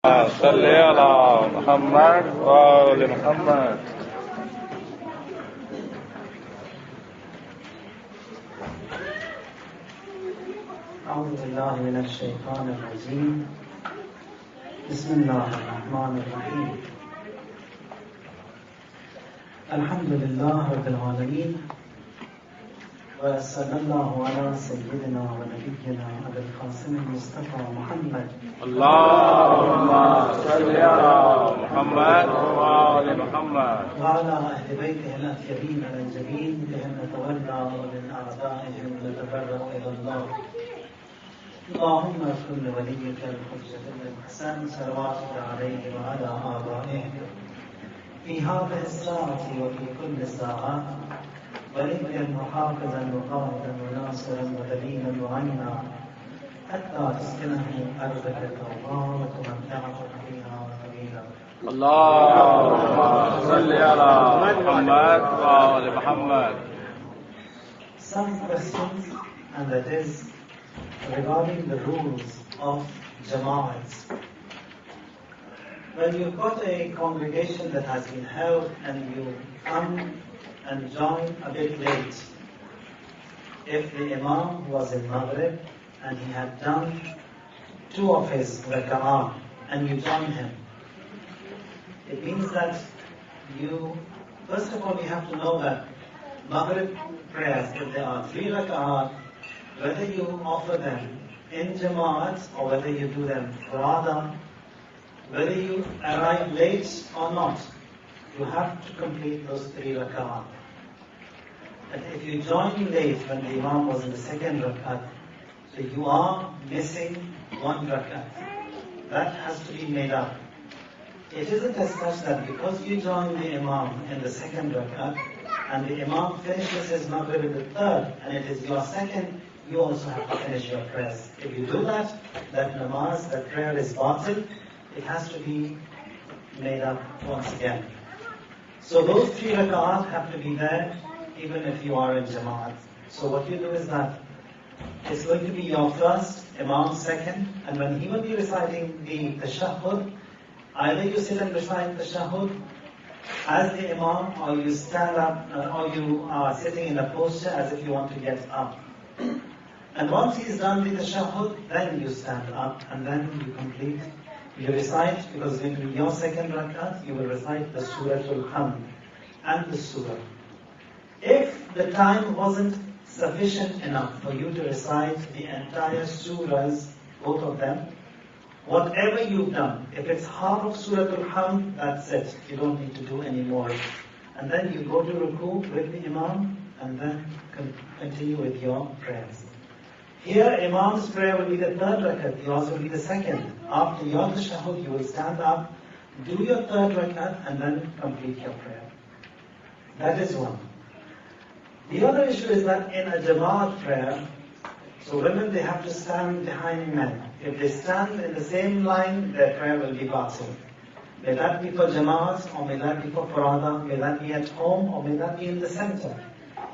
صل على محمد وآل محمد. أعوذ بالله من الشيطان الرجيم. بسم الله الرحمن الرحيم. الحمد لله رب العالمين، وصلى الله على سيدنا ونبينا أبي القاسم المصطفى محمد. اللهم صل على محمد وآل محمد وعلى أهل بيته الأطيبين الأنجبين بهم نتولى ومن أعدائهم نتبرأ إلى الله. اللهم اغفر لوليك الحجة الحسن صلواتك عليه وعلى آبائه في هذه الساعة وفي كل ساعة، وليا وحافظا وقائدا وناصرا ودليلا وعينا، حتى تسكنه أرضك طوعا وتمتعه فيها طويلا. اللهم صل على محمد وآل محمد. Some questions, and that is regarding the rules of Jama'ats. When you've got a congregation that has been held and you come and join a bit late, if the Imam was in Maghrib and he had done 2 of his raka'ah and you join him, it means that you, first of all, you have to know that Maghrib prayers, if there are 3 raka'ah, whether you offer them in Jama'at or whether you do them furada, whether you arrive late or not, you have to complete those 3 raka'ah. And if you join late when the Imam was in the 2nd rak'at, so you are missing 1 rak'at. That has to be made up. It isn't as such that because you join the Imam in the 2nd rak'at and the Imam finishes his Maghrib in the 3rd and it is your 2nd, you also have to finish your prayers. If you do that, that namaz, that prayer is batil. It has to be made up once again. So those 3 rak'ahs have to be there even if you are in Jama'at. So what you do is that it's going to be your first, Imam's 2nd, and when he will be reciting the tashahhud, either you sit and recite tashahhud as the Imam, or you stand up, or you are sitting in a posture as if you want to get up. And once he's done the tashahhud, then you stand up and then you complete. You recite, because it's going to be your 2nd rakat, you will recite the Surah Al-Hamd and the Surah. If the time wasn't sufficient enough for you to recite the entire surahs, both of them, whatever you've done, if it's half of Surah Al-Hamd, that's it. You don't need to do any more. And then you go to ruku with the Imam and then continue with your prayers. Here, Imam's prayer will be the 3rd rakat, yours will be the 2nd. After your tashahhud, you will stand up, do your 3rd rakat, and then complete your prayer. That is one. The other issue is that in a Jama'at prayer, so women, they have to stand behind men. If they stand in the same line, their prayer will be batil. May that be for Jama'at, or may that be for Furada, may that be at home, or may that be in the center.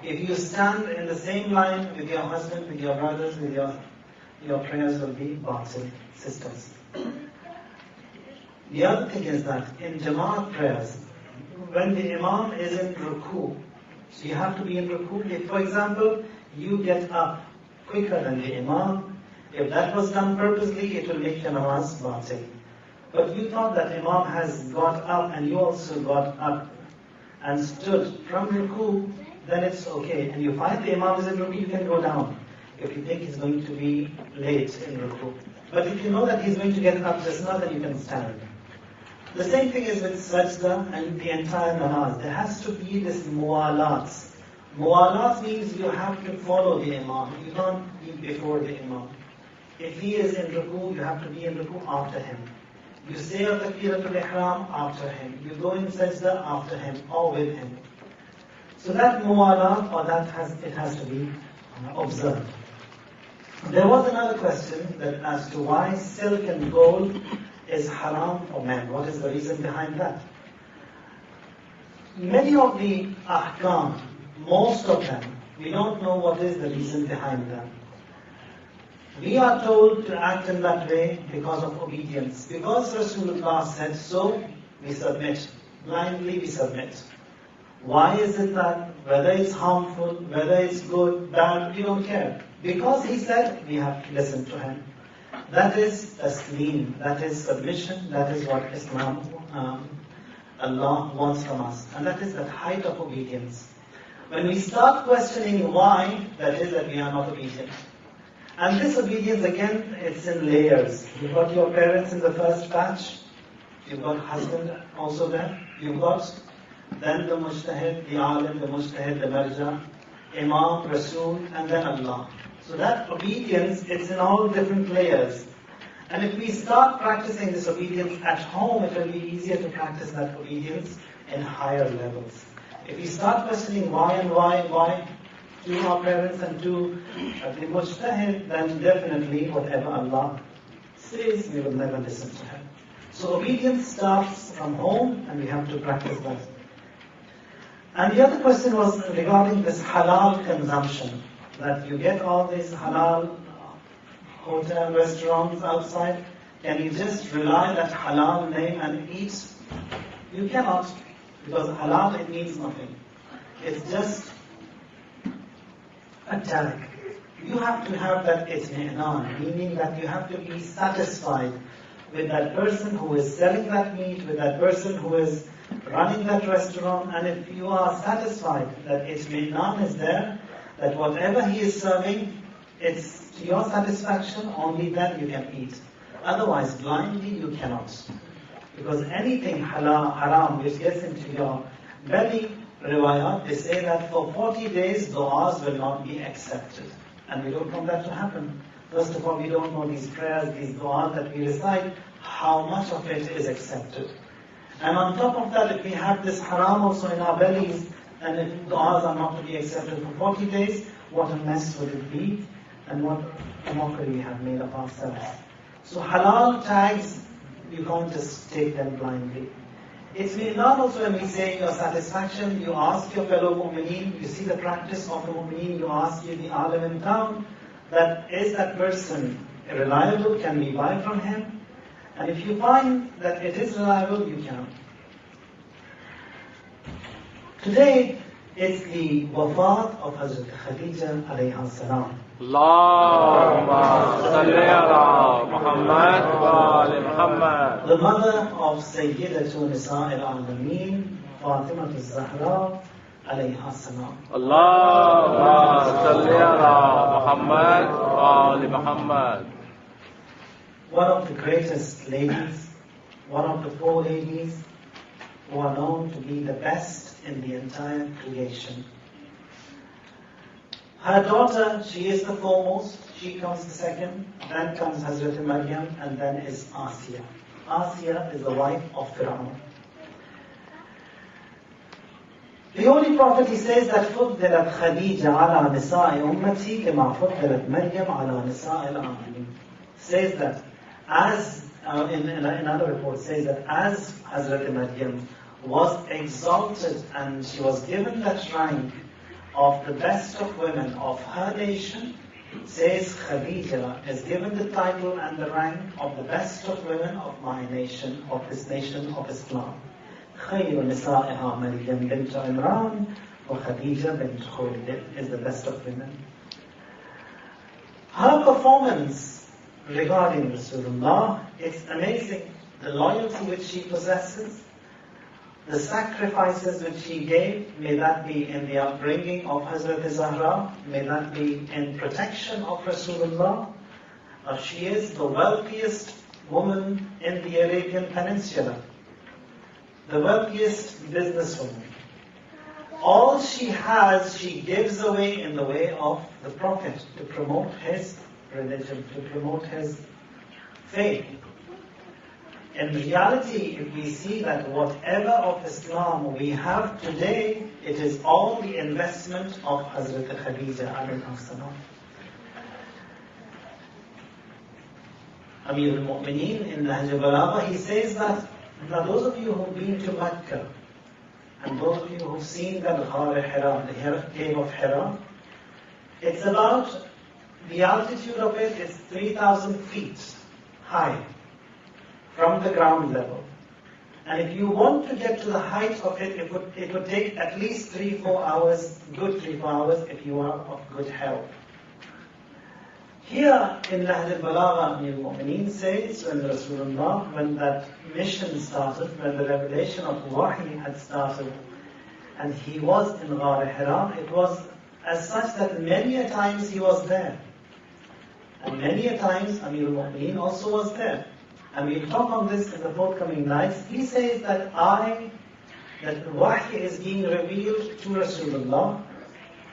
If you stand in the same line with your husband, with your brothers, with your prayers will be batil, sisters. The other thing is that in Jama'at prayers, when the Imam is in ruku, so you have to be in ruku. If, for example, you get up quicker than the Imam, if that was done purposely, it will make your namaz batil. But you thought that Imam has got up and you also got up and stood from ruku, then it's okay. And you find the Imam is in ruku, you can go down if you think he's going to be late in ruku. But if you know that he's going to get up just now, then you can stand. The same thing is with sajda and the entire namaz. There has to be this muwalat. Muwalat means you have to follow the Imam. You can't be before the Imam. If he is in ruku, you have to be in ruku after him. You say takbiratul ihram after him. You go in sajda after him or with him. So that muwalat, or it has to be observed. There was another question that as to why silk and gold is haram for men. What is the reason behind that? Many of the ahkam, most of them, we don't know what is the reason behind them. We are told to act in that way because of obedience. Because Rasulullah said so, we submit. Blindly we submit. Why is it that whether it's harmful, whether it's good, bad, we don't care. Because he said, we have to listen to him. That is taslim, that is submission, that is what Islam, Allah wants from us. And that is the height of obedience. When we start questioning why, that is that we are not obedient. And this obedience, again, it's in layers. You've got your parents in the first batch, you've got husband also there, you've got then the mujtahid, the alim, the mujtahid, the marja, imam, rasul, and then Allah. So that obedience, it's in all different layers. And if we start practicing this obedience at home, it will be easier to practice that obedience in higher levels. If we start questioning why and why to our parents and to the mujtahid, then definitely whatever Allah says, we will never listen to him. So obedience starts from home, and we have to practice that. And the other question was regarding this halal consumption, that you get all these halal hotel restaurants outside. Can you just rely on that halal name and eat? You cannot, because halal, it means nothing. It's just a tag. You have to have that itmi'nan, meaning that you have to be satisfied with that person who is selling that meat, with that person who is running that restaurant, and if you are satisfied that itmi'nan is there, that whatever he is serving, it's to your satisfaction, only then you can eat. Otherwise, blindly you cannot. Because anything haram which gets into your belly, riwayat, they say that for 40 days, du'as will not be accepted. And we don't want that to happen. First of all, we don't know these prayers, these du'as that we recite, how much of it is accepted. And on top of that, if we have this haram also in our bellies, and if du'as are not to be accepted for 40 days, what a mess would it be, and what a mockery we have made of ourselves. So halal tags, you can't just take them blindly. It's not also when we say your satisfaction, you ask your fellow mu'mineen, you see the practice of the mu'mineen, you ask the alim in town, that is that person reliable, can we buy from him? And if you find that it is reliable, you can. Today, it's the wafat of Hazrat Khadija alayha salam. Allahumma salli ala Muhammad wa ali Muhammad. The mother of Sayyidatu Nisa al-Alameen, Fatima al-Zahra alayha salam. Allahumma salli ala Muhammad wa ali Muhammad. One of the greatest ladies, one of the 4 ladies who are known to be the best in the entire creation. Her daughter, she is the foremost, she comes the second, then comes Hazrat Maryam, and then is Asiya. Asiya is the wife of Fir'aun. The Holy Prophet, he says that فُضِّلَتْ خَدِيجَ عَلَى نِسَاءِ أُمَّتِي كَمَا فُضِّلَتْ مَرْيَمْ عَلَى نِسَاءِ الْعَالَمِينَ. Says that, as in another report says that as Hazrat Maryam was exalted and she was given that rank of the best of women of her nation, says Khadija is given the title and the rank of the best of women of my nation, of this nation of Islam. خير نسائها مريم بنت عمران وخديجة بنت خويلد is the best of women. Her performance regarding Rasulullah, it's amazing. The loyalty which she possesses, the sacrifices which she gave, may that be in the upbringing of Hazrat Zahra, may that be in protection of Rasulullah. She is the wealthiest woman in the Arabian Peninsula, the wealthiest businesswoman. All she has, she gives away in the way of the Prophet to promote his religion, to promote his faith. In reality, if we see that whatever of Islam we have today, it is all the investment of Hazrat Khadija alayhi salam. Amir al-Mu'mineen in Nahj al-Balagha, he says that, now those of you who've been to Mecca, and those of you who've seen the Dharr Hira, the cave of Hira, it's about The altitude of it is 3,000 feet high from the ground level. And if you want to get to the height of it, it would take at least 3-4 hours, good 3-4 hours, if you are of good health. Here in Nahj al-Balagha, Amir al-Mu'mineen says, when that mission started, when the revelation of Wahy had started, and he was in Ghar Hira, it was as such that many a times he was there. And many a times Amir al-Mu'mineen also was there. And we'll talk on this in the forthcoming nights. He says that Wahy is being revealed to Rasulullah.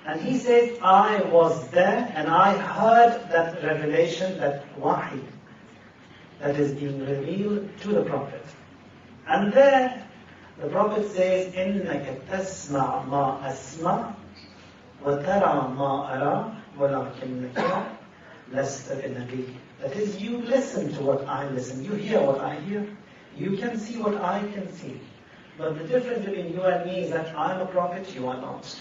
And he says, I was there and I heard that revelation, that Wahy, that is being revealed to the Prophet. And there, the Prophet says, إِنَّكَ تَسْمَعْ مَا أَسْمَعْ وَتَرَى مَا أَرَى وَلَكِنَّكَ لَسْتَ بِنَبِيٍّ. That is, you listen to what I listen. You hear what I hear. You can see what I can see. But the difference between you and me is that I'm a prophet, you are not.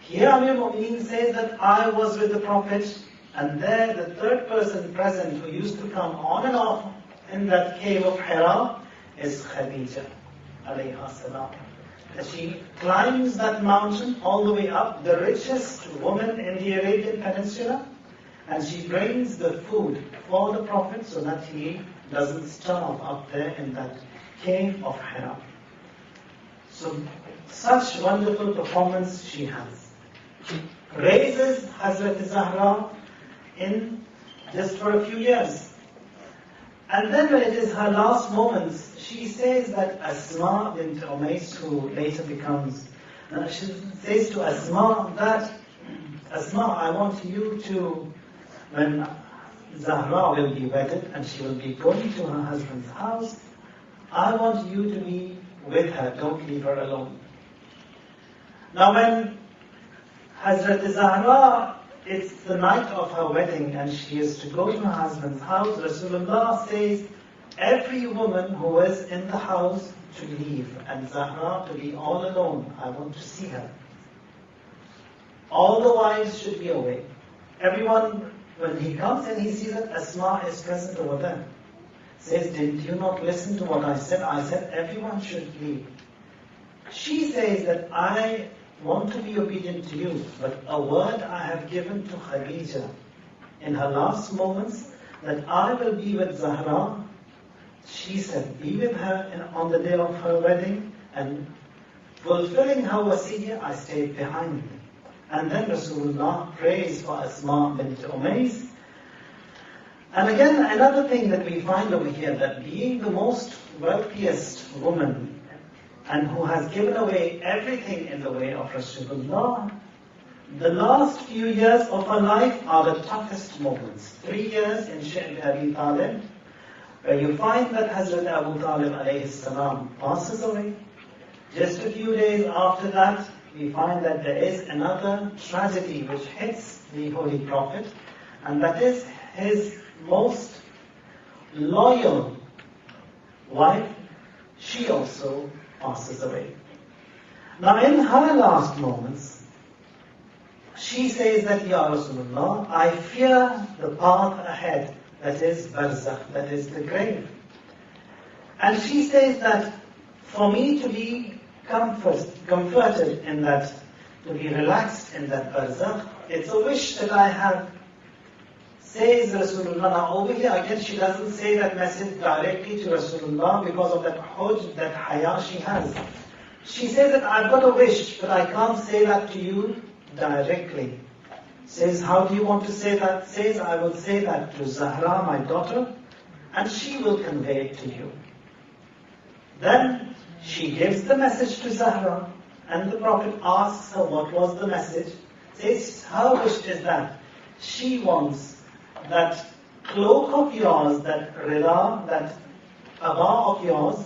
Here Amir al-Mu'mineen says that I was with the Prophet, and there the third person present who used to come on and off in that cave of Hira is Khadija, alayha salam. She climbs that mountain all the way up, the richest woman in the Arabian Peninsula, and she brings the food for the Prophet so that he doesn't starve up there in that cave of Hira. So, such wonderful performance she has. Raises Hazrat Zahra in just for a few years. And then when it is her last moments, she says that Asma bint Umays, who later becomes, she says to Asma that, Asma, I want you to, when Zahra will be wedded and she will be going to her husband's house, I want you to be with her, don't leave her alone. Now when Hazrat Zahra, it's the night of her wedding and she is to go to her husband's house, Rasulullah says, every woman who is in the house to leave and Zahra to be all alone. I want to see her. All the wives should be away. Everyone, when he comes and he sees that Asma is present over there, says, did you not listen to what I said? I said everyone should leave. She says that I want to be obedient to you, but a word I have given to Khadija in her last moments that I will be with Zahra. She said, be with her on the day of her wedding, and fulfilling her wasiyah, I stayed behind. And then Rasulullah prays for Asma bint Umays. And again, another thing that we find over here, that being the most wealthiest woman and who has given away everything in the way of Rasulullah, the last few years of her life are the toughest moments. 3 years in Sheikh Abi Talib, where you find that Hazrat Abu Talib alayhi salam passes away. Just a few days after that, we find that there is another tragedy which hits the Holy Prophet, and that is his most loyal wife, she also passes away. Now in her last moments, she says that, Ya Rasulullah, I fear the path ahead, that is barzakh, that is the grave. And she says that for me to be comforted in that, to be relaxed in that barzakh, it's a wish that I have. Says Rasulullah. Now over here again she doesn't say that message directly to Rasulullah because of that hujj, that haya she has. She says that I've got a wish, but I can't say that to you directly. Says, how do you want to say that? Says, I will say that to Zahra, my daughter, and she will convey it to you. Then she gives the message to Zahra, and the Prophet asks her what was the message. Says, her wish is that she wants that cloak of yours, that rida, that abba of yours,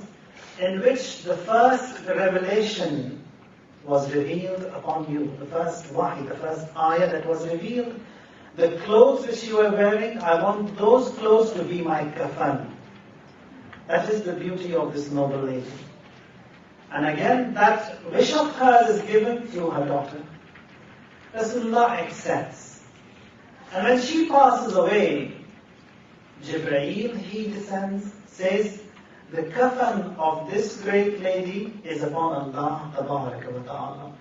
in which the first revelation was revealed upon you, the first wahy, the first ayah that was revealed, the clothes which you were wearing, I want those clothes to be my kafan. That is the beauty of this noble lady. And again, that wish of hers is given through her daughter. Rasulullah accepts. And when she passes away, Jibreel, he descends, says, the kafan of this great lady is upon Allah Tabaraka wa Ta'ala.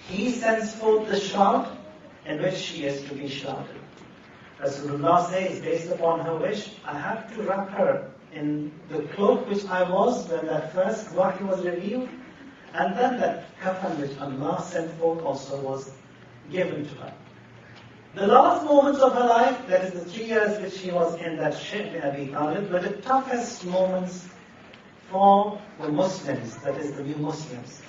He sends forth the shroud in which she is to be shrouded. Rasulullah says, based upon her wish, I have to wrap her in the cloak which I was when that first wahi was revealed, and then that kafan which Allah sent forth also was given to her. The last moments of her life, that is the 3 years which she was in that Sheikh Abi Talib, were the toughest moments for the Muslims, that is the new Muslims.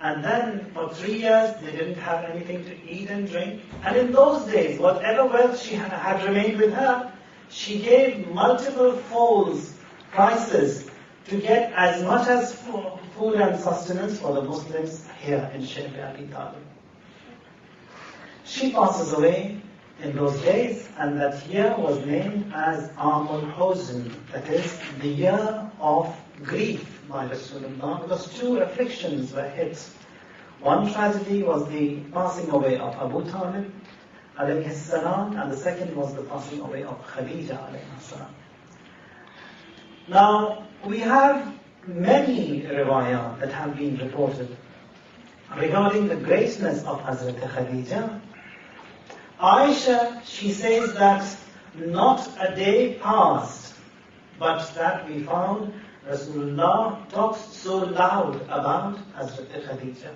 And then for 3 years they didn't have anything to eat and drink. And in those days, whatever wealth she had remained with her, she gave multiple folds, prices, to get as much as food and sustenance for the Muslims here in Sheikh Abi Talib. She passes away in those days, and that year was named as Amul Huzn, that is the year of grief by Rasulullah, because 2 afflictions were hit. One tragedy was the passing away of Abu Talib alayhi salam, and the second was the passing away of Khadija alayhi salam. Now, we have many riwayat that have been reported regarding the greatness of Hazrat Khadija. Aisha, she says that not a day passed, but that we found Rasulullah talks so loud about Hazrat Khadija.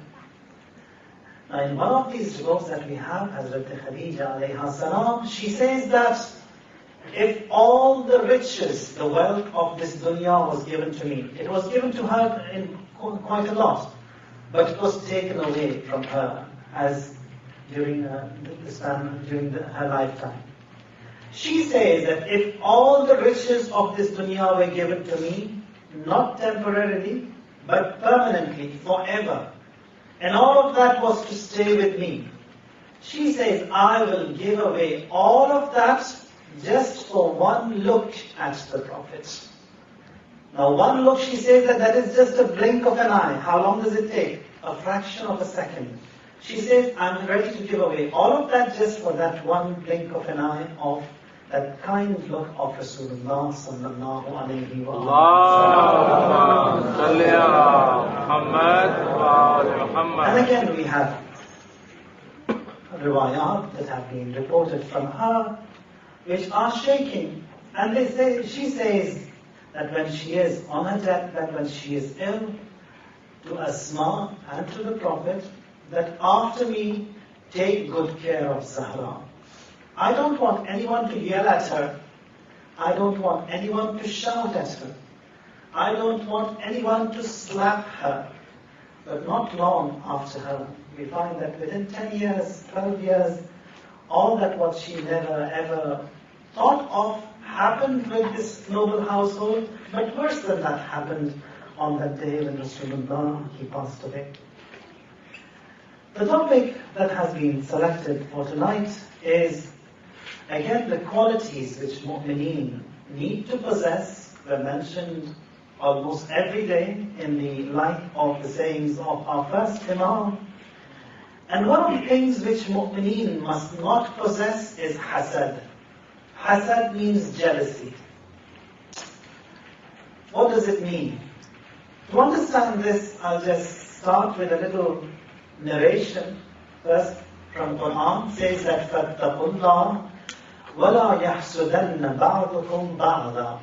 Now in one of these reports that we have, Hazrat Khadija alayha salam, she says that if all the riches, the wealth of this dunya was given to me, it was given to her in quite a lot, but it was taken away from her as during her lifetime. She says that if all the riches of this dunya were given to me, not temporarily, but permanently, forever, and all of that was to stay with me, she says, I will give away all of that just for one look at the Prophet. Now one look, she says that is just a blink of an eye. How long does it take? A fraction of a second. She says, I'm ready to give away all of that just for that one blink of an eye of that kind look of Rasulullah sallallahu alayhi wa sallam. And again we have riwayat that have been reported from her which are shaking. And they say, she says that when she is on her deathbed, when she is ill, to Asma and to the Prophet, that after me, take good care of Zahra. I don't want anyone to yell at her. I don't want anyone to shout at her. I don't want anyone to slap her. But not long after her, we find that within 10 years, 12 years, all that what she never ever thought of happened with this noble household, but worse than that happened on that day when Rasulullah, he passed away. The topic that has been selected for tonight is, again, the qualities which mu'mineen need to possess were mentioned almost every day in the light of the sayings of our first Imam. And one of the things which mu'mineen must not possess is hasad. Hasad means jealousy. What does it mean? To understand this, I'll just start with a little narration. First, from Quran, says that فَاتَّقُوا اللَّهَ وَلَا يَحْسُدَنَّ بَعْضُكُمْ بَعْضًا.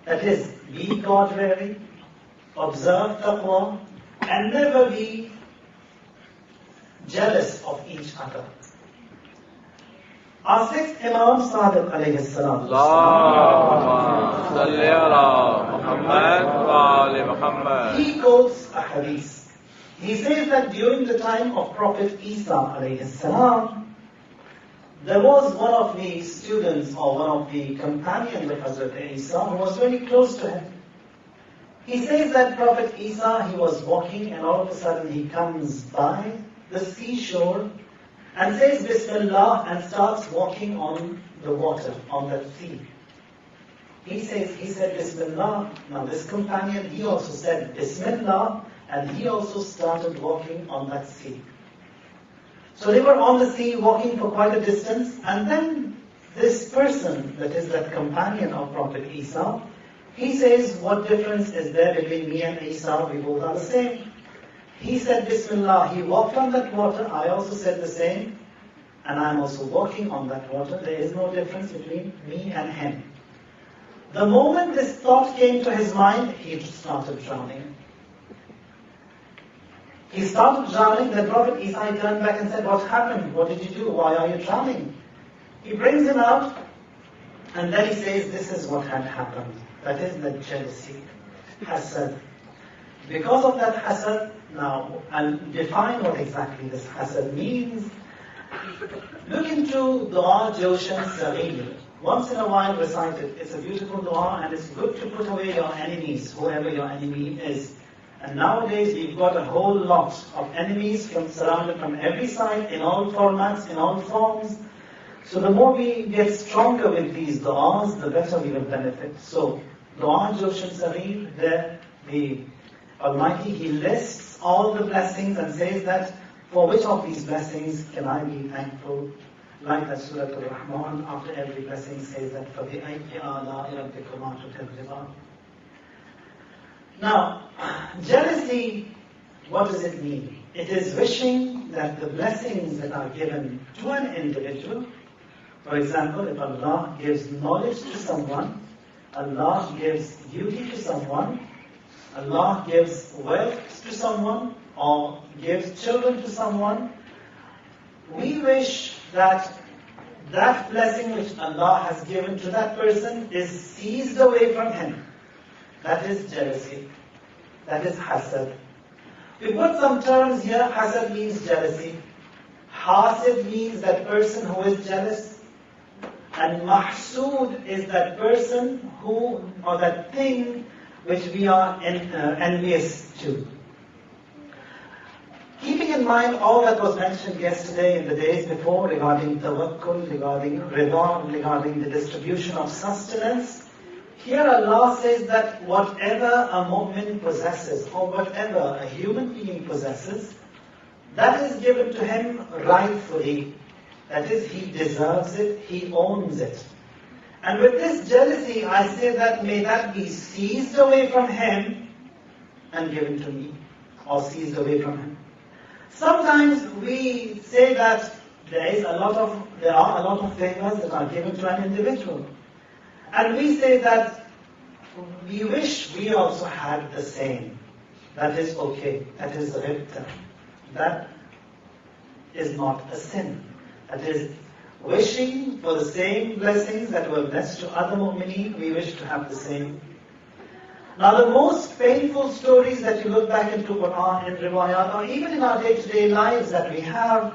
That is, be God-fearing, observe taqwa, and never be jealous of each other. Our sixth Imam Sadiq alayhi salam. Allahumma salli ala Muhammad wa ali Muhammad. He quotes a hadith. He says that during the time of Prophet Isa alayhi salam, there was one of the students or one of the companions of Hazrat Isa who was very close to him. He says that Prophet Isa, he was walking and all of a sudden he comes by the seashore and says Bismillah and starts walking on the water, on that sea. He said Bismillah. Now this companion, he also said Bismillah, and he also started walking on that sea. So they were on the sea walking for quite a distance, and then this person, that is that companion of Prophet Isa, he says, what difference is there between me and Isa? We both are the same. He said, Bismillah. He walked on that water. I also said the same. And I'm also walking on that water. There is no difference between me and him. The moment this thought came to his mind, he started drowning. He started drowning. Then Prophet Isa turned back and said, what happened? What did you do? Why are you drowning? He brings him out, and then he says, this is what had happened. That is the jealousy, hasad. Because of that hasad, now I'll define what exactly this hasad means. Look into Dua Joshan Saghir. Once in a while recite it. It's a beautiful dua, and it's good to put away your enemies, whoever your enemy is. And nowadays we've got a whole lot of enemies surrounded from every side, in all formats, in all forms. So the more we get stronger with these du'as, the better we will benefit. So, Dua Joshan Saghir, there the Almighty, He lists all the blessings and says that, for which of these blessings can I be thankful? Like that Surah Al-Rahman, after every blessing says that, فَبِأَيِّ آلَاءِ رَبِّكُمَا تُكَذِّبَانِ. Now, jealousy, what does it mean? It is wishing that the blessings that are given to an individual, for example, if Allah gives knowledge to someone, Allah gives beauty to someone, Allah gives wealth to someone, or gives children to someone, we wish that that blessing which Allah has given to that person is seized away from him. That is jealousy. That is hasad. We put some terms here. Hasad means jealousy. Hasid means that person who is jealous. And mahsood is that person who, or that thing which we are envious to. Keeping in mind all that was mentioned yesterday and the days before regarding tawakkul, regarding rida, regarding the distribution of sustenance, here Allah says that whatever a mu'min possesses, or whatever a human being possesses, that is given to him rightfully. That is, he deserves it, he owns it. And with this jealousy, I say that may that be seized away from him and given to me, or seized away from him. Sometimes we say that there are a lot of favors that are given to an individual. And we say that we wish we also had the same. That is okay. That is ribta. That is not a sin. That is wishing for the same blessings that were blessed to other mu'mineen, we wish to have the same. Now the most painful stories that you look back into Quran and riwayat, or even in our day-to-day lives that we have,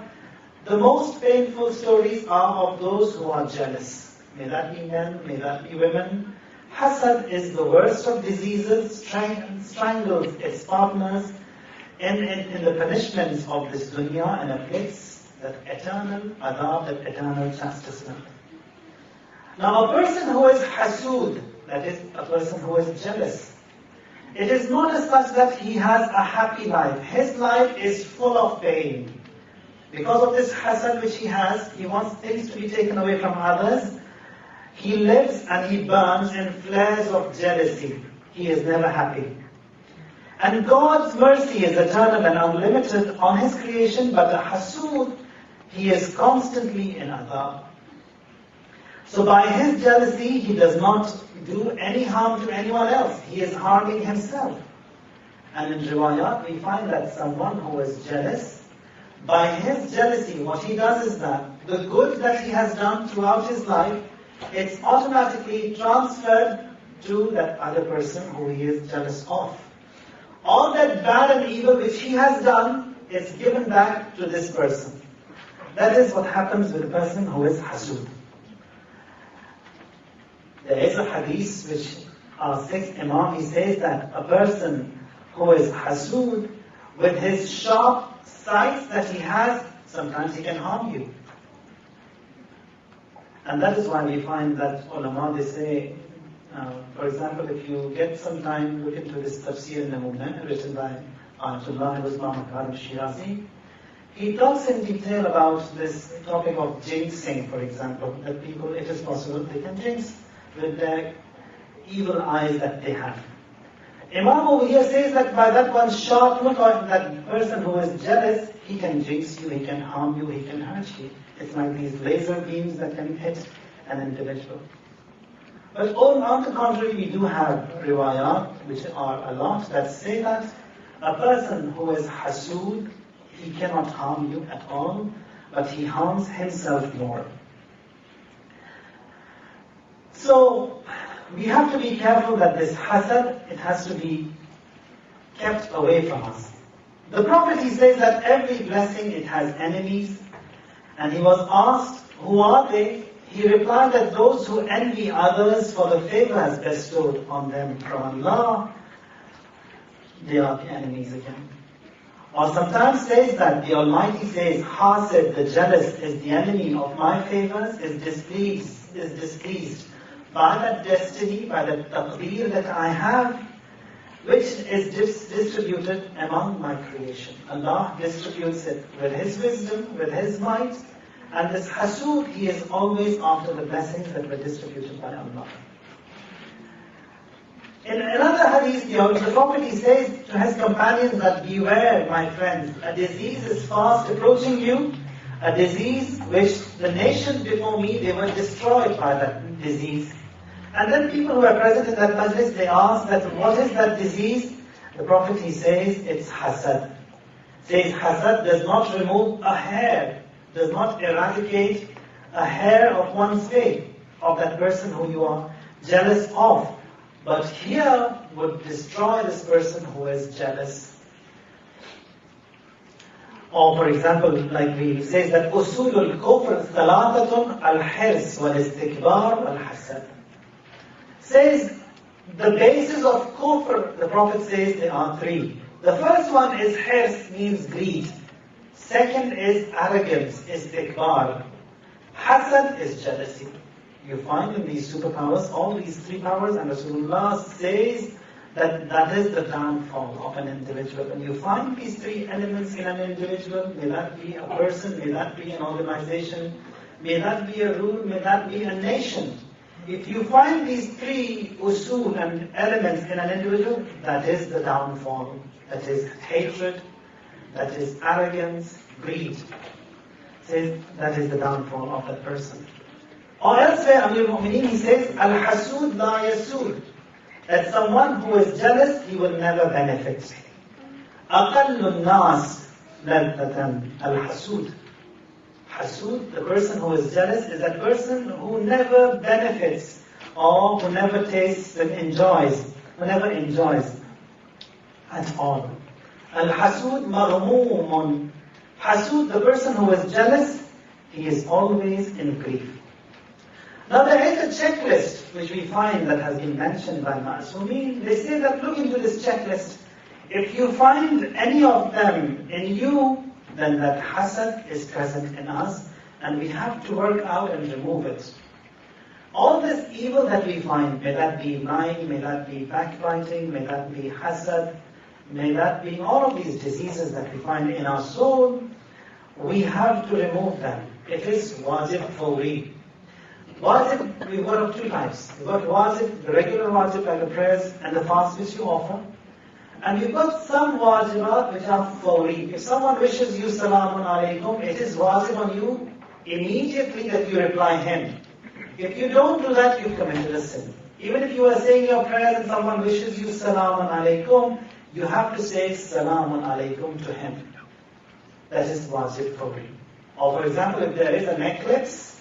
the most painful stories are of those who are jealous. May that be men, may that be women. Hasad is the worst of diseases, strangles its partners in the punishments of this dunya and afflicts that eternal adab, that eternal chastisement. Now a person who is hasood, that is a person who is jealous, it is not as such that he has a happy life. His life is full of pain. Because of this hasad which he has, he wants things to be taken away from others. He lives and he burns in flares of jealousy. He is never happy. And God's mercy is eternal and unlimited on His creation, but the hasood, he is constantly in adab. So by his jealousy, he does not do any harm to anyone else. He is harming himself. And in riwayat, we find that someone who is jealous, by his jealousy, what he does is that the good that he has done throughout his life, it's automatically transferred to that other person who he is jealous of. All that bad and evil which he has done is given back to this person. That is what happens with a person who is hasood. There is a hadith which our sixth Imam, he says that a person who is hasood, with his sharp sights that he has, sometimes he can harm you. And that is why we find that ulama, they say, for example, if you get some time, look into this Tafsir Namuna, written by Ayatollah Hayder Shirazi. he talks in detail about this topic of jinxing, for example, that people, if it's possible, they can jinx with their evil eyes that they have. Imam over here says that by that one sharp look on that person who is jealous, he can jinx you, he can harm you, he can hurt you. It's like these laser beams that can hit an individual. But on the contrary, we do have riwayat, which are a lot, that say that a person who is hasood, he cannot harm you at all, but he harms himself more. So, we have to be careful that this hasad, it has to be kept away from us. The Prophet, he says that every blessing, it has enemies. And he was asked, who are they? He replied that those who envy others for the favors bestowed on them from Allah, they are the enemies again. Or sometimes says that the Almighty says, Hasid, the jealous, is the enemy of my favors, is displeased by that destiny, by the taqdeer that I have, which is distributed among my creation. Allah distributes it with His wisdom, with His might, and this hasood, he is always after the blessings that were distributed by Allah. In another hadith, the Prophet, he says to his companions that beware, my friends, a disease is fast approaching you, a disease which the nations before me, they were destroyed by that disease. And then people who were present in that majlis, they asked that what is that disease? The Prophet, he says, it's hasad. Says hasad does not remove a hair, does not eradicate a hair of one's face, of that person who you are jealous of. But here would destroy this person who is jealous. Or for example, like we says that usulul kufr thalathatun al-hirs wal-istikbar wal-hasad. Says the basis of kufr, the Prophet says there are three. The first one is hirs, means greed. Second is arrogance, istikbar. Hasad is jealousy. You find in these superpowers, all these three powers, and Rasulullah says that that is the downfall of an individual. When you find these three elements in an individual, may that be a person, may that be an organization, may that be a rule, may that be a nation. If you find these three usul and elements in an individual, that is the downfall. That is hatred, that is arrogance, greed. Says that is the downfall of that person. Or elsewhere, Amir al-Mu'mineen, he says, Al-Hasud la yasud. That someone who is jealous, he will never benefit. Aqallu nas ladatan al-Hasud. Hasud, the person who is jealous, is that person who never benefits, or who never tastes and enjoys, who never enjoys at all. Al-Hasud maghmoomun. Hasud, the person who is jealous, he is always in grief. Now there is a checklist which we find that has been mentioned by Ma'asumeen. They say that look into this checklist. If you find any of them in you, then that hasad is present in us, and we have to work out and remove it. All this evil that we find, may that be lying, may that be backbiting, may that be hasad, may that be all of these diseases that we find in our soul, we have to remove them. It is wajib fawri. Wajib, we've got of two types. We've got wajib, the regular wajib like the prayers and the fast which you offer. And we've got some wajibat which are fawri. If someone wishes you salamun alaykum, it is wajib on you immediately that you reply him. If you don't do that, you've committed a sin. Even if you are saying your prayers and someone wishes you salamun alaykum, you have to say salamun alaykum to him. That is wajib fawri. Or for example, if there is an eclipse,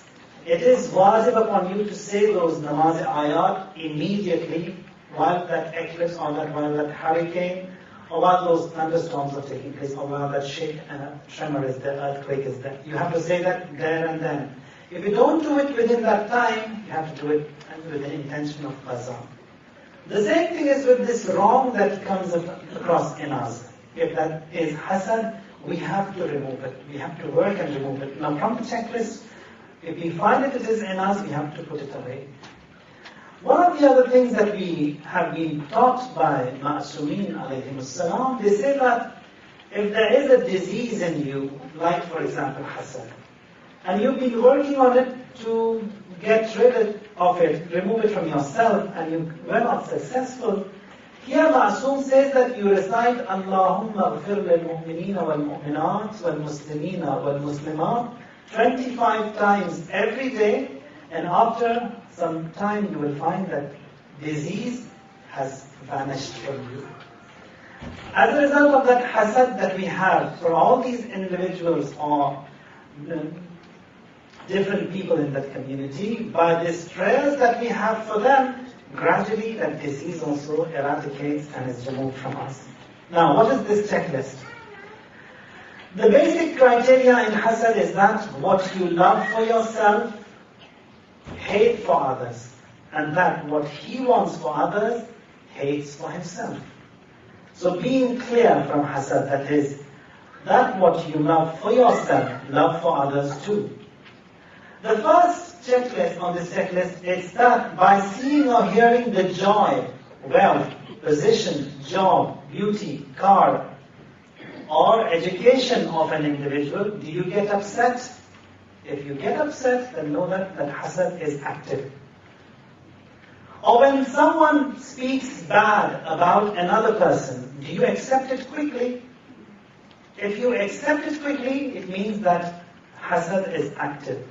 it is wajib upon you to say those namaz ayat immediately while that eclipse, or while that hurricane, or while those thunderstorms are taking place, or while that shake and tremor is there, earthquake is there. You have to say that there and then. If you don't do it within that time, you have to do it with the intention of qaza. The same thing is with this wrong that comes across in us. If that is hasad, we have to remove it. We have to work and remove it. Now from the checklist, if we find that it is in us, we have to put it away. One of the other things that we have been taught by Ma'asumeen alayhim as-salam, they say that If there is a disease in you, like for example hasad, and you've been working on it to get rid of it, remove it from yourself, and you were not successful, here Ma'soom says that you recite Allahumma ghfir lil mu'minina wal mu'minat wal muslimina wal muslimat 25 times every day, and after some time you will find that disease has vanished from you. As a result of that hasad that we have for all these individuals or different people in that community, by these prayers that we have for them, gradually that disease also eradicates and is removed from us. Now, what is this checklist? The basic criteria in hasad is that what you love for yourself, hate for others, and that what he wants for others, hates for himself. So being clear from hasad, that is, that what you love for yourself, love for others too. The first checklist on this checklist is that by seeing or hearing the joy, wealth, position, job, beauty, car, or education of an individual, do you get upset? If you get upset, then know that hasad is active. Or when someone speaks bad about another person, do you accept it quickly? If you accept it quickly, it means that hasad is active.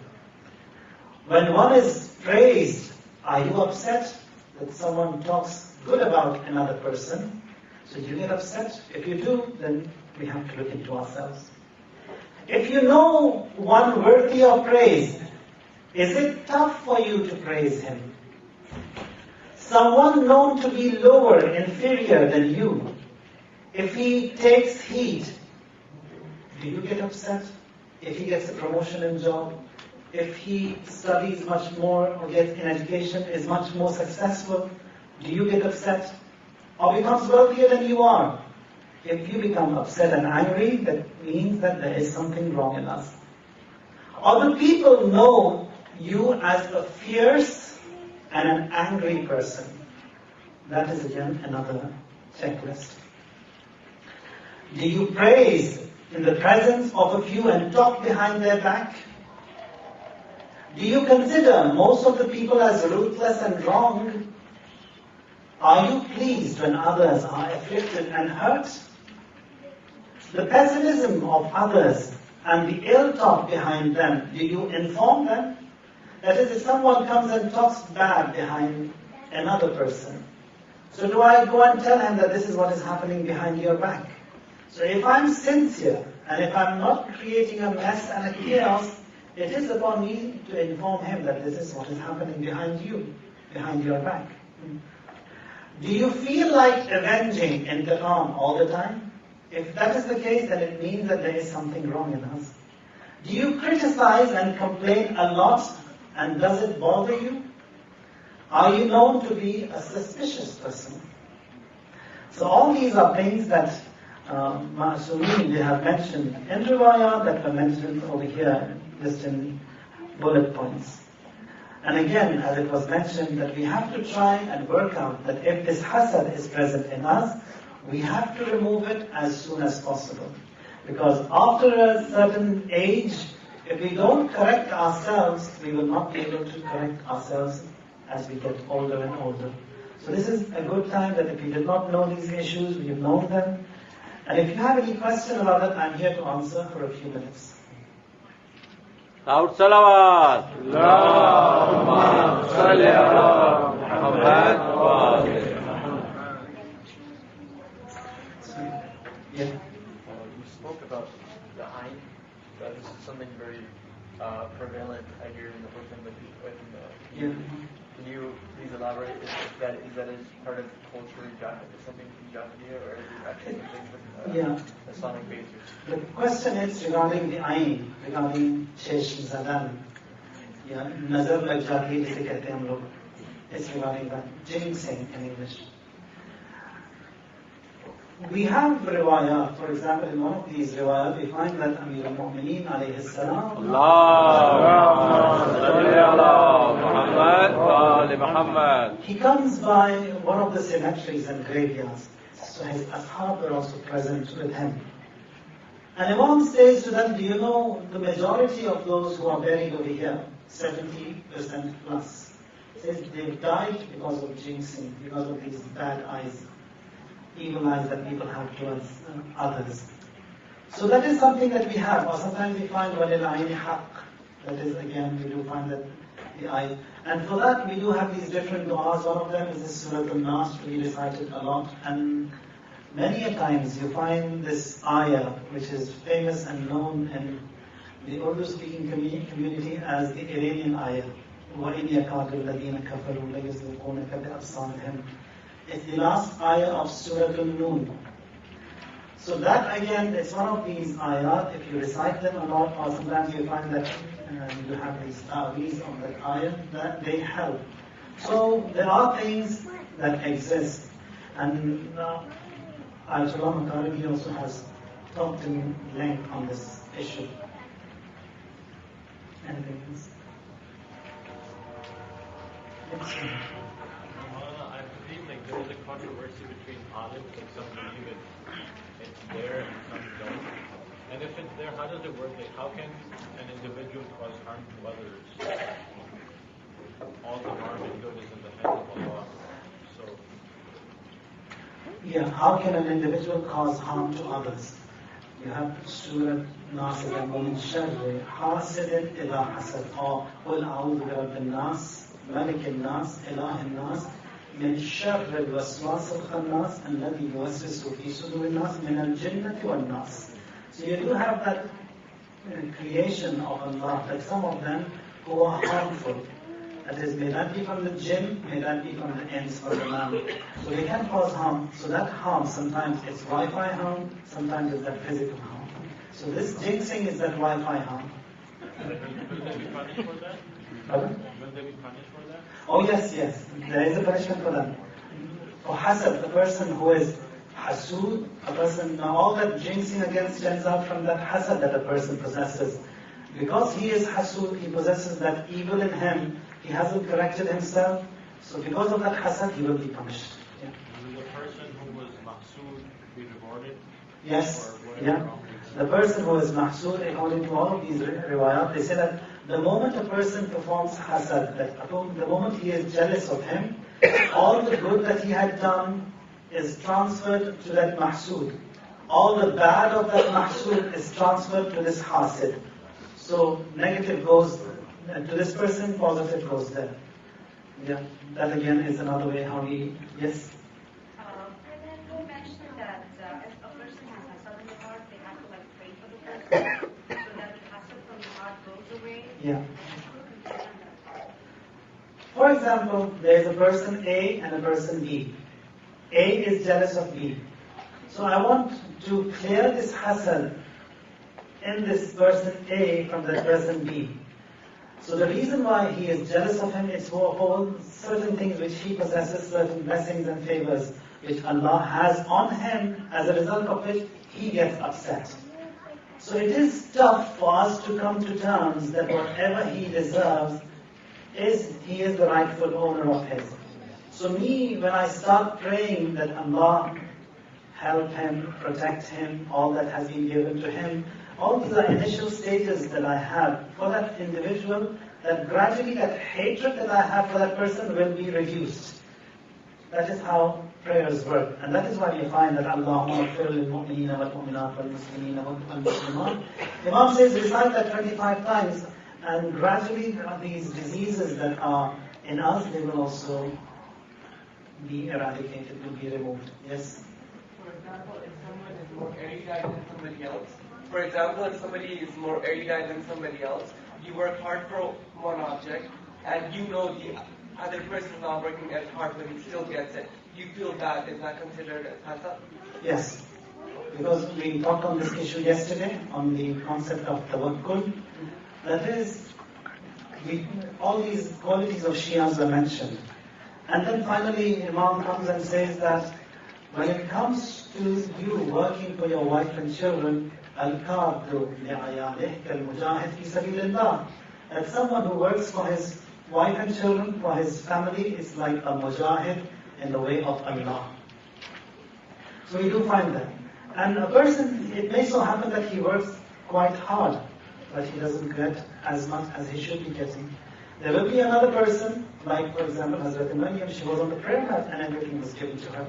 When one is praised, are you upset that someone talks good about another person? So do you get upset? If you do, then we have to look into ourselves. If you know one worthy of praise, is it tough for you to praise him? Someone known to be lower, inferior than you, if he takes heat, do you get upset? If he gets a promotion in job, if he studies much more or gets an education, is much more successful, do you get upset? Or becomes wealthier than you are? If you become upset and angry, that means that there is something wrong in us. Or do people know you as a fierce and an angry person? That is again another checklist. Do you praise in the presence of a few and talk behind their back? Do you consider most of the people as ruthless and wrong? Are you pleased when others are afflicted and hurt? The pessimism of others and the ill talk behind them, do you inform them? That is, if someone comes and talks bad behind another person, so do I go and tell him that this is what is happening behind your back? So if I'm sincere, and if I'm not creating a mess and a chaos, it is upon me to inform him that this is what is happening behind you, behind your back. Do you feel like avenging intiqam all the time? If that is the case, then it means that there is something wrong in us. Do you criticize and complain a lot, and does it bother you? Are you known to be a suspicious person? So all these are things that Ma'asumeen, they have mentioned in riwayat, that were mentioned over here, just in bullet points. And again, as it was mentioned, that we have to try and work out that if this hasad is present in us, we have to remove it as soon as possible. Because after a certain age, if we don't correct ourselves, we will not be able to correct ourselves as we get older and older. So this is a good time that if you did not know these issues, we have known them. And if you have any question about it, I'm here to answer for a few minutes. Loud salawat. Allahumma salli ala Muhammad wa ali Muhammad. Yeah. You spoke about the ayn. This is something very prevalent, I hear, in the Yeah. Can you please elaborate? Is that as part of culture, something in Jahiliyyah, or is it actually something with Islamic basis? The question is regarding the ayn, regarding Sheikh Zadan. Yeah, nazar lag jati, jise kehte hain hum log. It's regarding that. Jinxing in English. We have riwayat, for example, in one of these riwayat, we find that Amir al-Mu'mineen alayhi salam, Allahumma salli ala Muhammad wa ali Muhammad. He comes by one of the cemeteries and graveyards. So his ashab were also present with him. And Imam says to them, do you know the majority of those who are buried over here, 70% plus, says they've died because of jinxing, because of these bad eyes, evil eyes that people have towards others. So that is something that we have, or sometimes we find وَلِلْعَيْنِ حَقٍّ. That is, again, we do find that the eye. And for that, we do have these different du'as. One of them is this Surah Al-Nas, we recite it a lot. And many a times you find this ayah, which is famous and known in the Urdu-speaking community as the Iranian ayah. وَإِنْ يَكَادُ الَّذِينَ كَفَرُوا لَيُزْلِقُونَكَ بِأَبْصَارِهِمْ. It's the last ayah of Surah Al-Nun. So that again, it's one of these ayat, if you recite them a lot, or sometimes you find that you have these ta'weez of that ayah, that they help. So there are things that exist. And Ayatollah Makarimi also has talked in length on this issue. Anything else? I believe like there is a controversy between alims, like some believe it's there and some don't. And if it's there, how does it work? Like how can an individual cause harm to others? All the harm and good is in the hands of Allah. So yeah, how can an individual cause harm to others? You have Surah Nasir وَمِنْ شَرِّ حَاسِدٍ إِذَا حَسَدٍ or قُلْ أَعُوذُ بِرَبِّ النَّاسِ ملك الناس إله الناس من شر الوسواس الخناس الذي يوسوس في صدور الناس من الجنة والناس. So you do have that creation of Allah, that some of them who are harmful. That is, may that be from the jinn, may that be from the ants or the man. So they can cause harm. So that harm, sometimes it's Wi-Fi harm, sometimes it's that physical harm. So this jinxing is that Wi-Fi harm. will they be punished for that? Pardon? Will they be punished for that? Oh yes, yes. There is a punishment for them. For hasad, the person who is hasud, a person, now all that jinxing against stems out from that hasad that a person possesses. Because he is hasud, he possesses that evil in him, he hasn't corrected himself, so because of that hasad, he will be punished. Yeah. Will the person who was mahsood be rewarded? Yes, yeah. The person who is mahsood, according to all of these riwayat, they say that the moment a person performs hasad, that the moment he is jealous of him, all the good that he had done is transferred to that mahsood. All the bad of that mahsood is transferred to this hasid. So negative goes to this person, positive goes there. Yeah, that again is another way how we, yes? And then you mentioned that if a person has hasad in the heart, they have to like pray for the person so that the hasad from the heart goes away. Yeah. For example, there is a person A and a person B. A is jealous of B. So I want to clear this hasad in this person A from that person B. So the reason why he is jealous of him is for certain things which he possesses, certain blessings and favors which Allah has on him, as a result of which he gets upset. So it is tough for us to come to terms that whatever he deserves, he is the rightful owner of his. So when I start praying that Allah help him, protect him, all that has been given to him, all the initial status that I have for that individual, that gradually that hatred that I have for that person will be reduced. That is how prayers work. And that is why we find that Allahumma ighfir lil mu'minina wal mu'minat wal muslimina wal muslimat. Imam says recite that 25 times, and gradually these diseases that are in us, they will also be eradicated, will be removed. Yes? For example, if someone is more erudite than somebody else, you work hard for one object, and you know the other person is not working as hard, but he still gets it. You feel bad. Is that considered as hasad? Yes. Because we talked on this issue yesterday, on the concept of tawakkul. That is, all these qualities of Shias are mentioned. And then finally, Imam comes and says that when it comes to you working for your wife and children, al-qadru li'ayalih kal-mujahid fi sabilillah. That someone who works for his wife and children, for his family, is like a mujahid in the way of Allah. So we do find that. And a person, it may so happen that he works quite hard, but he doesn't get as much as he should be getting. There will be another person, like for example Hazrat Maryam, she was on the prayer mat and everything was given to her.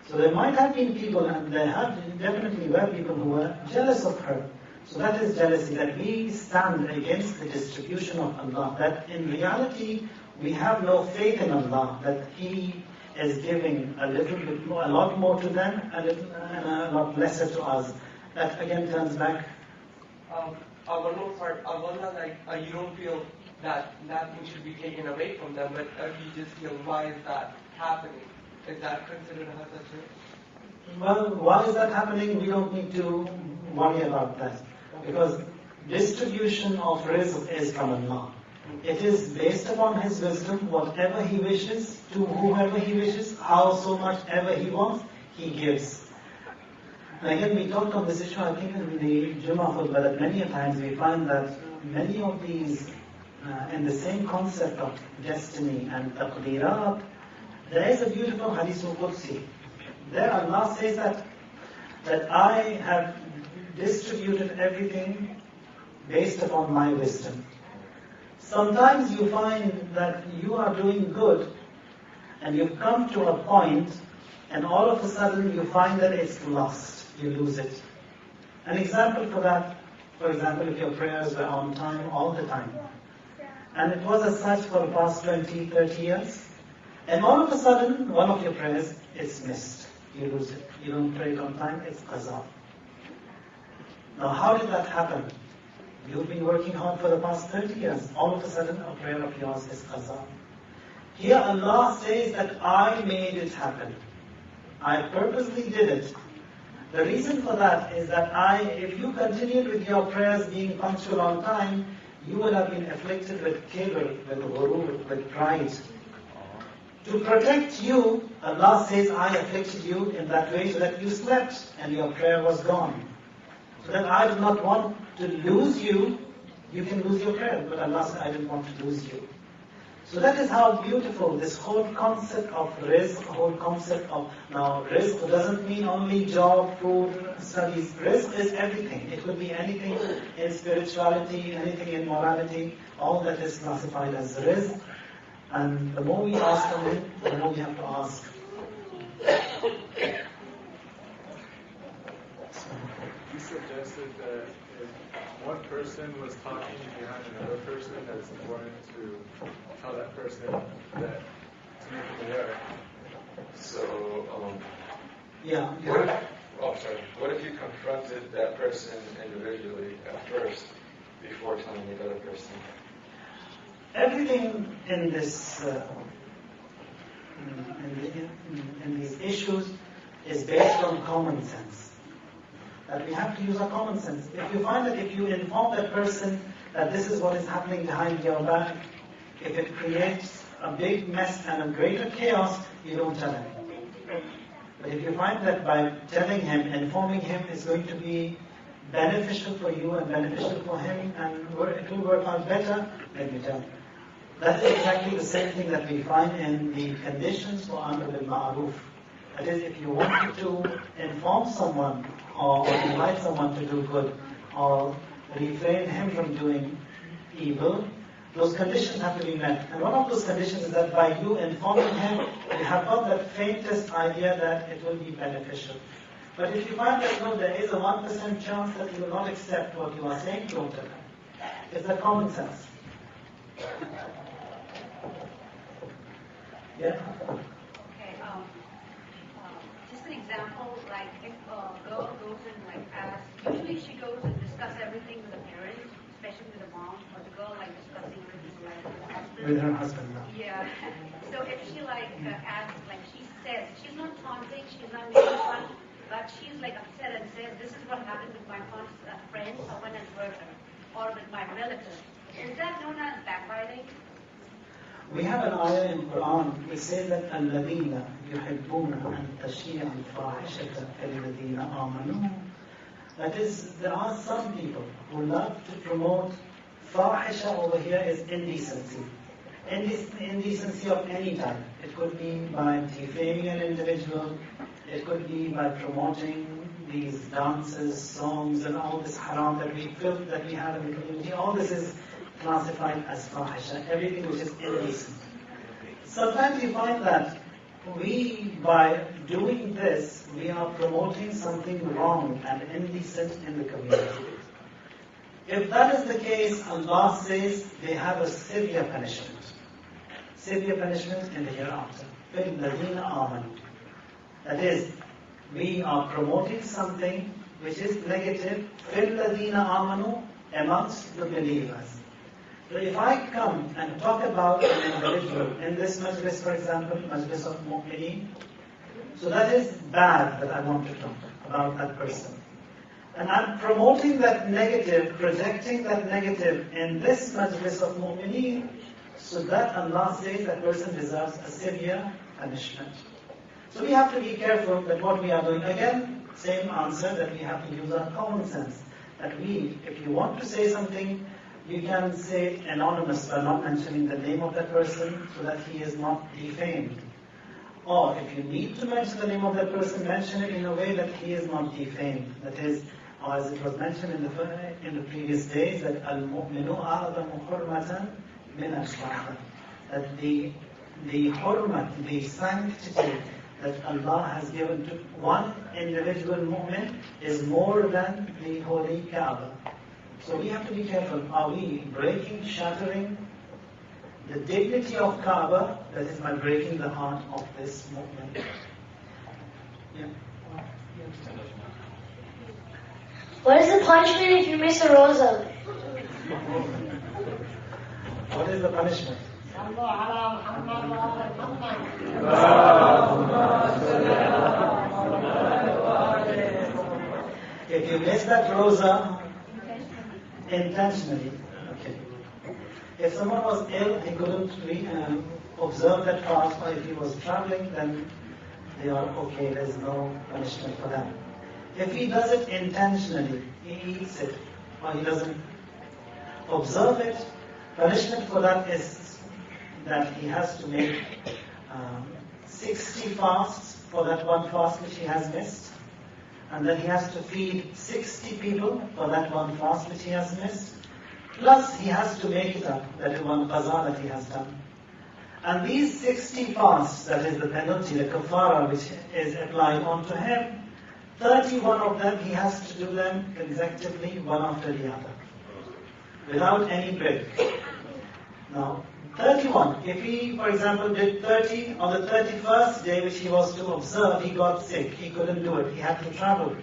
So there might have been people, and there have definitely were people who were jealous of her. So that is jealousy, that we stand against the distribution of Allah, that in reality we have no faith in Allah, that He is giving a little bit more, a lot more to them, and a lot lesser to us. That again turns back. One more part, you don't feel that nothing should be taken away from them, but you just feel, why is that happening? Is that considered a hazard? Well, why is that happening? We don't need to worry about that. Because distribution of rizq is from Allah. It is based upon His wisdom, whatever He wishes, to whoever He wishes, how so much ever He wants, He gives. And again, we talked on this issue, I think in the Jummah khutbah, that many a times we find that many of these, in the same concept of destiny and taqdeerat, there is a beautiful hadith al-Qudsi. There Allah says that I have distributed everything based upon my wisdom. Sometimes you find that you are doing good and you've come to a point and all of a sudden you find that it's lost, you lose it. An example for that, for example, if your prayers were on time all the time, and it was as such for the past 20, 30 years, and all of a sudden one of your prayers is missed, you lose it, you don't pray it on time, it's qaza. Now how did that happen? You've been working hard for the past 30 years. All of a sudden, a prayer of yours is qaza. Here Allah says that I made it happen. I purposely did it. The reason for that is that if you continued with your prayers being punctual on time, you would have been afflicted with kibr, with ghurur, with pride. To protect you, Allah says, I afflicted you in that way so that you slept and your prayer was gone. So that I do not want to lose you. You can lose your prayer, but Allah said, I didn't want to lose you. So that is how beautiful this whole concept of rizq, whole concept of, now rizq doesn't mean only job, food, studies. Rizq is everything. It could be anything in spirituality, anything in morality, all that is classified as rizq. And the more we ask from Him, the more we have to ask. You suggested that if one person was talking behind another person, that it's important to tell that person that to make it aware. So, Yeah. what if you confronted that person individually at first before telling the other person? Everything in this, in these issues is based on common sense. That we have to use our common sense. If you find that if you inform that person that this is what is happening behind your back, if it creates a big mess and a greater chaos, you don't tell him. But if you find that by telling him, informing him is going to be beneficial for you and beneficial for him, and it will work out better, then you tell him. That is exactly the same thing that we find in the conditions for Amr bil Ma'ruf. That is, if you want to inform someone or invite someone to do good or refrain him from doing evil, those conditions have to be met. And one of those conditions is that by you informing him, you have got that faintest idea that it will be beneficial. But if you find that no, there is a 1% chance that he will not accept what you are saying, don't tell him. It's that common sense. Yeah? Okay, just an example, like if a girl goes and like asks, usually she goes and discuss everything with the parents, especially with the mom, or the girl like discussing everything like with the husband. With her husband. Yeah. So if she like asks, like she says, she's not taunting, she's not making fun, but she's like upset and says, this is what happened with my friend, someone at work, or with my relative. Is that known as backbiting? We have an ayah in Quran. We say that الَّذِينَ يُحِبُّونَ أَن تَشِيعَ الْفَاحِشَةَ فِي الَّذِينَ آمَنُوا. That is, there are some people who love to promote fahisha. Over here is indecency. Indecency of any type. It could be by defaming an individual. It could be by promoting these dances, songs, and all this haram that we feel that we have in the community. All this is classified as fahisha, everything which is indecent. Sometimes you find that by doing this, we are promoting something wrong and indecent in the community. If that is the case, Allah says they have a severe punishment. Severe punishment in the hereafter. فِالَّذِينَ آمَنُوا. That is, we are promoting something which is negative. فِالَّذِينَ آمَنُوا, amongst the believers. So if I come and talk about an individual in this majlis, for example, majlis of mu'mineen, so that is bad that I want to talk about that person. And I'm promoting that negative, projecting that negative in this majlis of mu'mineen, so that Allah says that person deserves a severe punishment. So we have to be careful that what we are doing. Again, same answer, that we have to use our common sense. That if you want to say something, you can say anonymous by not mentioning the name of that person so that he is not defamed. Or if you need to mention the name of that person, mention it in a way that he is not defamed. That is, or as it was mentioned in the previous days, that al-mu'minu a'zamu hurmatan min al-shahad. That the hurmat, the sanctity that Allah has given to one individual mu'min is more than the holy Kaaba. So we have to be careful. Are we breaking, shattering the dignity of Kaaba? That is by breaking the heart of this mu'min. Yeah. What is the punishment if you miss a rosa? What is the punishment? If you miss that rosa intentionally, okay. If someone was ill, he couldn't observe that fast, or if he was traveling, then they are okay, there's no punishment for them. If he does it intentionally, he eats it, or he doesn't observe it, punishment for that is that he has to make 60 fasts for that one fast which he has missed, and then he has to feed 60 people for that one fast which he has missed, plus he has to make it up, that is one qaza that he has done. And these 60 fasts, that is the penalty, the kafara which is applied onto him, 31 of them, he has to do them consecutively, one after the other, without any break. Now, 31, if he, for example, did 30 on the 31st day which he was to observe, he got sick, he couldn't do it, he had to travel.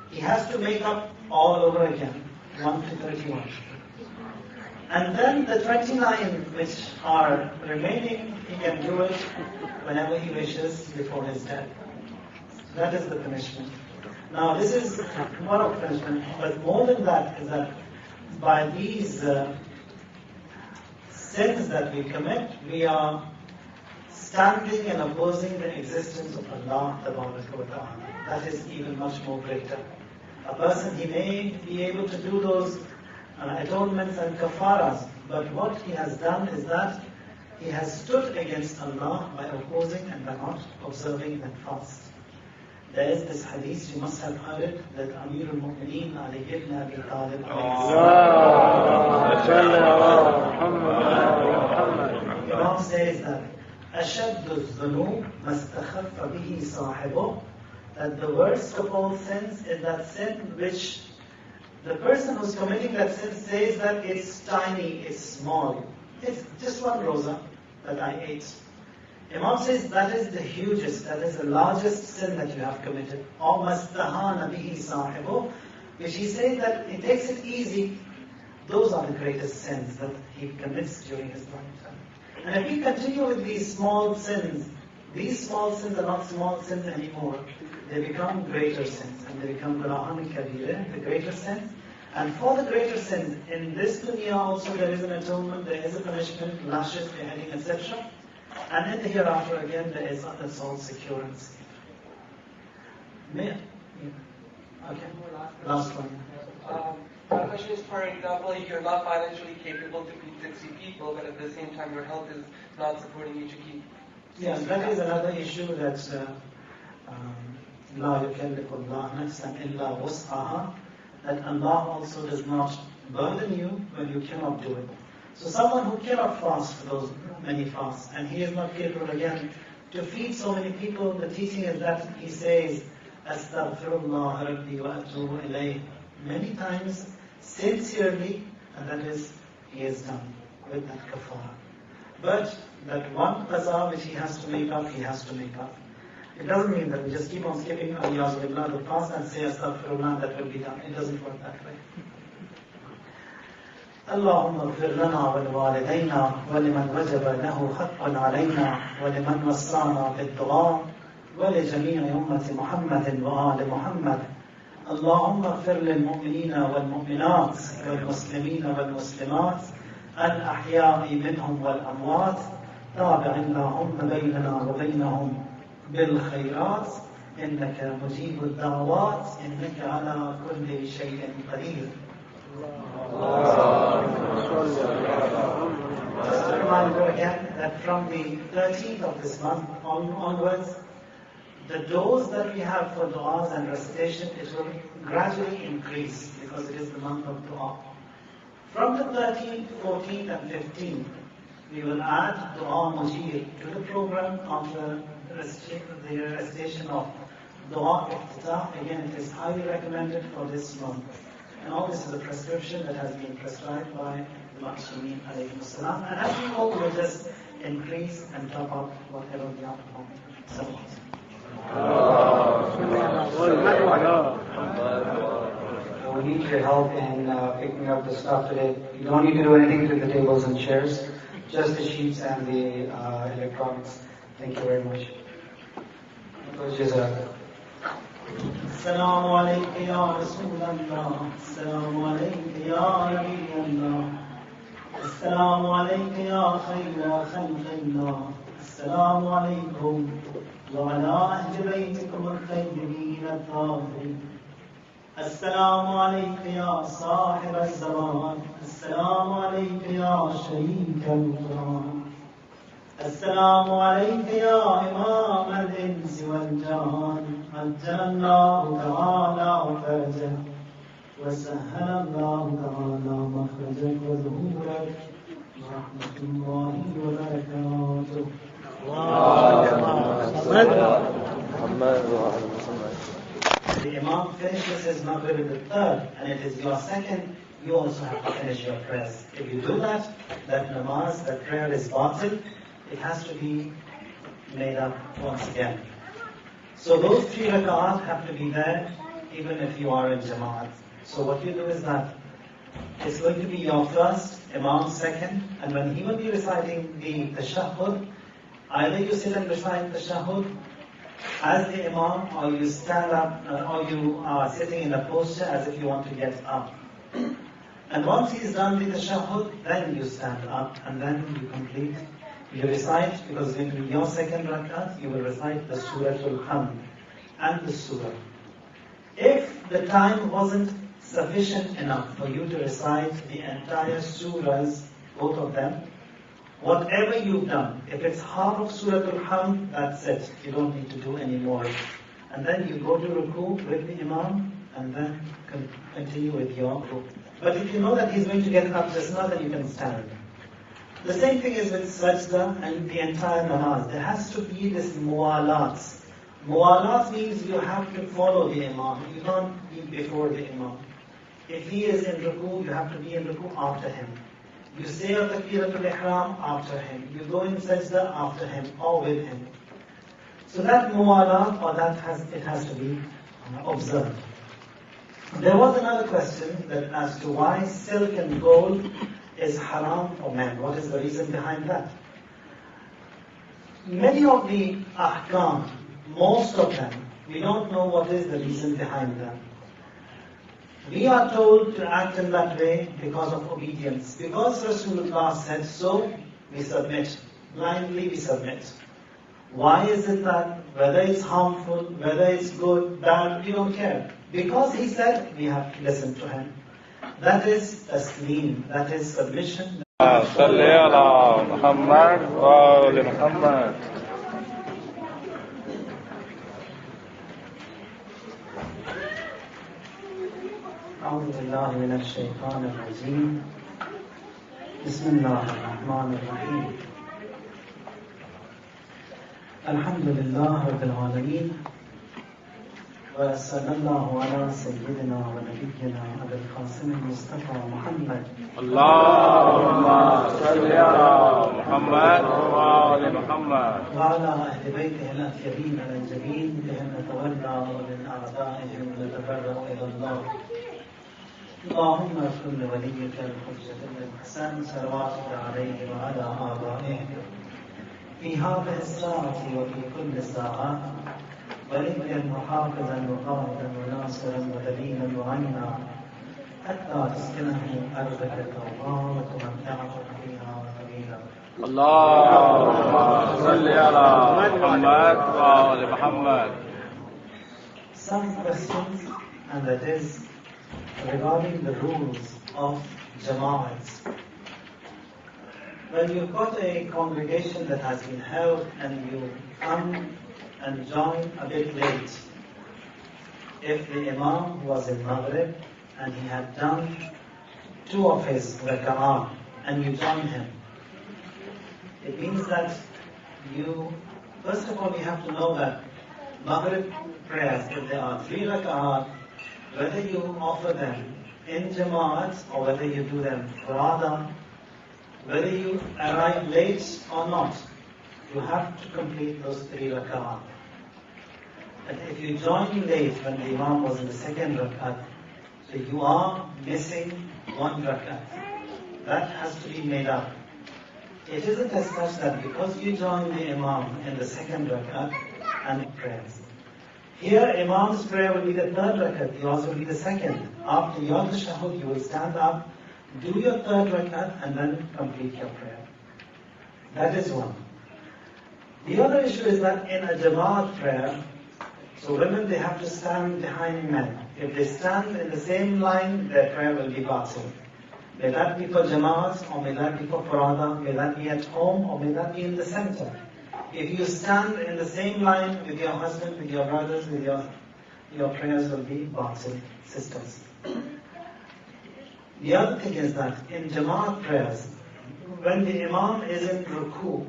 He has to make up all over again, 1 to 31. And then the 29 which are remaining, he can do it whenever he wishes before his death. That is the punishment. Now this is one of punishment, but more than that is that by these sins that we commit, we are standing and opposing the existence of Allah Tabaraka wa Ta'ala. That is even much more greater. A person, he may be able to do those atonements and kafaras, but what he has done is that he has stood against Allah by opposing and by not observing that fast. There is this hadith, you must have heard it, that Amir al-Mu'mineen Ali ibn Abi Talib Imam says that أَشَدُّ الذُّنُوبِ مَا اسْتَخَفَّ بِهِ صَاحِبُهُ, that the worst of all sins is that sin which the person who's committing that sin says that it's tiny, it's small. It's just one rosa that I ate. Imam says that is the hugest, that is the largest sin that you have committed. Or مَسْتَهَانَ بِهِ صَاحِبُهُ, which he says that he takes it easy. Those are the greatest sins that he commits during his lifetime. And if we continue with these small sins are not small sins anymore. They become greater sins, and they become Gura'an Kabira, the greater sins. And for the greater sins, in this dunya also there is an atonement, there is a punishment, lashes, beheading, etc. And in the hereafter again, there is all secure and safe. Okay, last one. My question is, for example, if you're not financially capable to feed 60 people, but at the same time your health is not supporting you to keep. Yes, that is another issue that لا يكلف الله نفسا إلا وسعها, that Allah also does not burden you when you cannot do it. So someone who cannot fast for those many fasts, and he is not capable again to feed so many people, the teaching is that he says, Astaghfirullah Rabbi wa atubu ilayh, many times, sincerely, and that is, he is done with that kafara. But that one qaza which he has to make up, he has to make up. It doesn't mean that we just keep on skipping the fast and say Astaghfirullah, that will be done. It doesn't work that way. اللهم اغفر لنا ولوالدينا ولمن وجب له حق علينا ولمن وصانا بالدعاء ولجميع أمة محمد وآل محمد. اللهم اغفر للمؤمنين والمؤمنات والمسلمين والمسلمات الأحياء منهم والأموات تابع اللهم بيننا وبينهم بالخيرات إنك مجيب الدعوات إنك على كل شيء قدير. Just a reminder again that from the 13th of this month onwards, the dose that we have for du'as and recitation, it will gradually increase because it is the month of du'a. From the 13th, 14th and 15th, we will add du'a mujir to the program of the recitation of du'a iftitah. Again, it is highly recommended for this month. And all this is a prescription that has been prescribed by the Ma'asumeen alayhi salam. And as we all will just increase and top up whatever we are upon. So we need your help in picking up the stuff today. You don't need to do anything to the tables and chairs, just the sheets and the electronics. Thank you very much. السلام عليك يا رسول الله السلام عليك يا نبي الله السلام عليك يا خير خلق الله السلام عليكم وعلى أهل بيتكم الطيبين الطاهرين السلام عليك يا صاحب الزمان السلام عليك يا شريك القرآن السلام عليك يا إمام الإنس والجان عجل الله تعالى فرجك وسهل الله تعالى مخرجك وظهورك ورحمة الله وبركاته. The Imam finishes his Maghrib with the third, and it is your second, you also have to finish your prayers. If you do that, that namaz, that prayer is batil. It has to be made up once again. So those 3 rak'ahs have to be there even if you are in Jama'at. So what you do is that it's going to be your first, Imam's second, and when he will be reciting the tashahhud, either you sit and recite tashahhud as the Imam, or you stand up, or you are sitting in a posture as if you want to get up. And once he is done the tashahhud, then you stand up and then you complete. You recite, because it's going to be your second rakat, you will recite the Suratul Hamd and the Surah. If the time wasn't sufficient enough for you to recite the entire surahs, both of them, whatever you've done, if it's half of Suratul Hamd, that's it. You don't need to do any more. And then you go to ruku with the Imam, and then continue with your ruku. But if you know that he's going to get up just now, then you can stand. The same thing is with sajda and the entire namaz. There has to be this muwalat. Muwalat means you have to follow the Imam. You can't be before the Imam. If he is in ruku, you have to be in ruku after him. You say a takbiratul ihram after him. You go in sajda after him or with him. So that muwalat, or it has to be observed. There was another question that as to why silk and gold is haram for men. What is the reason behind that? Many of the ahkam, most of them, we don't know what is the reason behind them. We are told to act in that way because of obedience. Because Rasulullah said so, we submit. Blindly we submit. Why is it that, whether it's harmful, whether it's good, bad, we don't care. Because he said, we have to listen to him. That is taslim, that is submission. صل على محمد وآل محمد. أعوذ بالله من الشيطان الرجيم بسم الله الرحمن الرحيم الحمد لله رب العالمين وصلى الله على سيدنا ونبينا أبي القاسم المصطفى محمد اللهم صل على محمد وآل محمد وعلى أهل بيته الأطيبين الأنجبين بهم نتولى ومن أعدائهم نتبرأ إلى الله اللهم اغفر لوليك الحجة بن الحسن صلواتك عليه وعلى آبائه في هذه الساعة وفي كل ساعة وليا وحافظا وقائدا وناصرا ودليلا وعينا حتى تسكنه أرضك توبا وتمتعه فيها طويلا. اللهم صل على محمد وآل محمد. Some questions, and that is regarding the rules of Jama'ats. When you've got a congregation that has been held and you come and join a bit late, if the Imam was in Maghrib and he had done 2 of his raka'ah and you join him, it means that you, first of all, you have to know that Maghrib prayers, if there are 3 raka'ah, whether you offer them in Jama'at or whether you do them furada, whether you arrive late or not, you have to complete those 3 rak'ah. And if you join late when the Imam was in the 2nd rak'ah, so you are missing 1 rak'ah. That has to be made up. It isn't as such that because you join the Imam in the 2nd rak'ah and prayers. Here, Imam's prayer will be the 3rd rak'ah, yours will be the 2nd. After your tashahhud, you will stand up, do your 3rd rak'ah, and then complete your prayer. That is one. The other issue is that in a Jama'at prayer, so women, they have to stand behind men. If they stand in the same line, their prayer will be batil. May that be for Jama'at, or may that be for Furada, may that be at home, or may that be in the center. If you stand in the same line with your husband, with your brothers, with your prayers will be batil, sisters. The other thing is that in Jama'at prayers, when the Imam is in ruku,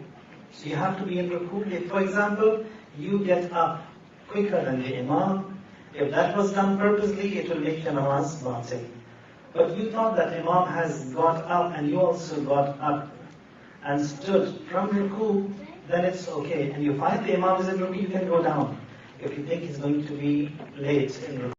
so you have to be in ruku. If, for example, you get up quicker than the Imam, if that was done purposely, it will make your namaz batil. But you thought that Imam has got up and you also got up and stood from ruku, then it's okay. And you find the Imam is in ruku, you can go down. If you think he's going to be late in ruku.